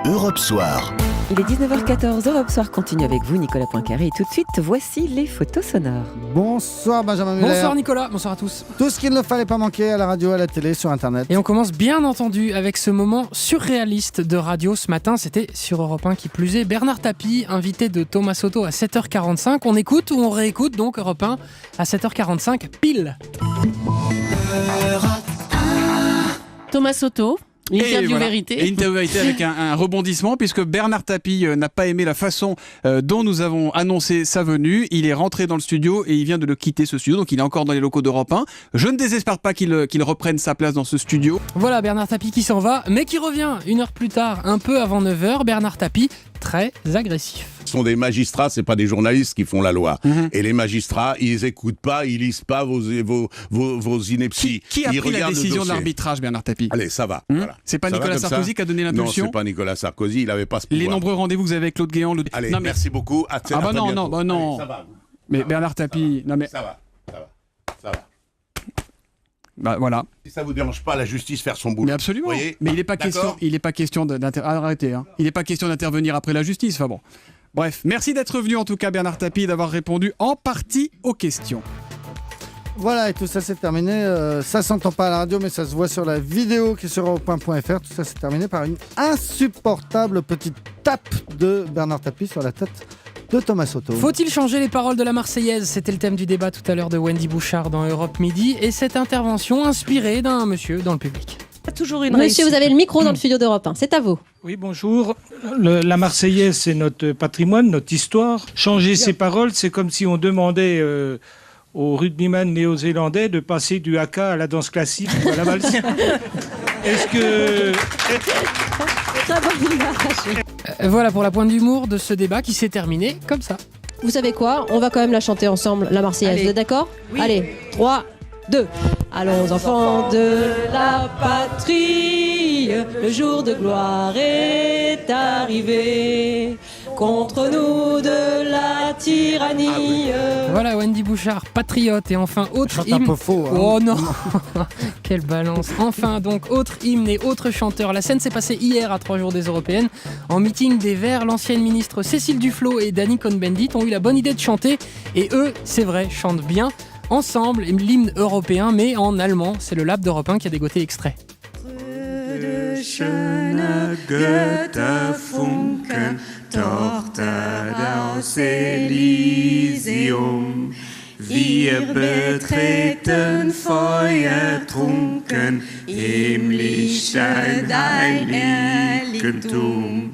Europe Soir. Il est 19h14, Europe Soir continue avec vous, Nicolas Poincaré. Et tout de suite, voici les photos sonores. Bonsoir Benjamin Muller. Bonsoir Nicolas, bonsoir à tous. Tout ce qu'il ne fallait pas manquer à la radio, à la télé, sur Internet. Et on commence bien entendu avec ce moment surréaliste de radio ce matin. C'était sur Europe 1 qui plus est. Bernard Tapie, invité de Thomas Soto à 7h45. On écoute ou on réécoute donc Europe 1 à 7h45 pile. Thomas Soto, interview vérité. Et interview vérité avec un rebondissement, puisque Bernard Tapie n'a pas aimé la façon dont nous avons annoncé sa venue. Il est rentré dans le studio et il vient de le quitter, ce studio, donc il est encore dans les locaux d'Europe 1. Je ne désespère pas qu'il reprenne sa place dans ce studio. Voilà Bernard Tapie qui s'en va, mais qui revient une heure plus tard, un peu avant 9h. Bernard Tapie, très agressif. Ce sont des magistrats, c'est pas des journalistes qui font la loi. Et les magistrats, ils écoutent pas, ils lisent pas vos inepties. Qui a Ils pris la regardent le décision de dossier. l'arbitrage, Bernard Tapie? Allez, ça va. Voilà. C'est pas Ça va Nicolas comme Sarkozy ça qui a donné Non, l'impulsion? c'est pas Nicolas Sarkozy, il avait pas ce pouvoir. Les nombreux rendez-vous que vous avez avec Claude Guéant. Allez, Non, mais... merci beaucoup. À très non, bientôt. non, bah non. Allez, ça va. Mais Bernard Tapie, non mais... Ça va. Bah voilà. Si ça vous dérange pas, la justice faire son boulot. Mais absolument. Vous voyez, mais il n'est pas question arrêtez, hein. Il n'est pas question d'intervenir après la justice. Enfin bon. Bref, merci d'être venu en tout cas Bernard Tapie et d'avoir répondu en partie aux questions. Voilà, et tout ça c'est terminé. Ça s'entend pas à la radio, mais ça se voit sur la vidéo qui est sur europe1.fr. Tout ça c'est terminé par une insupportable petite tape de Bernard Tapie sur la tête de Thomas Soto. Faut-il changer les paroles de la Marseillaise? C'était le thème du débat tout à l'heure de Wendy Bouchard dans Europe Midi. Et cette intervention inspirée d'un monsieur dans le public. Toujours une Monsieur, réussite. vous avez le micro dans le studio d'Europe 1. C'est à vous. Oui, bonjour. La Marseillaise, c'est notre patrimoine, notre histoire. Changer ses paroles, c'est comme si on demandait aux rugbyman néo-zélandais de passer du haka à la danse classique ou à la valse. Est-ce que... Très bonne image. Voilà pour la pointe d'humour de ce débat qui s'est terminé comme ça. Vous savez quoi? On va quand même la chanter ensemble, la Marseillaise. Allez. Vous êtes d'accord? Oui. Allez, 3, 2. Allons enfants de la patrie, le jour de gloire est arrivé. Contre nous de la tyrannie. Voilà Wendy Bouchard, patriote et enfin autre Chante un hymne. peu faux, hein. Oh non. Quelle balance. Enfin donc autre hymne et autre chanteur. La scène s'est passée hier à 3 jours des Européennes. En meeting des Verts, l'ancienne ministre Cécile Duflot et Danny Cohn-Bendit ont eu la bonne idée de chanter. Et eux, c'est vrai, chantent bien ensemble l'hymne européen, mais en allemand. C'est le Lab d'Europe 1 qui a dégoté l'extrait. Schöne Götterfunken, Tochter aus Elysium. Wir betreten feuertrunken im Licht dein Heiligtum.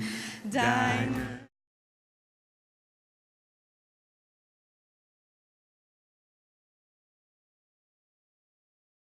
Deine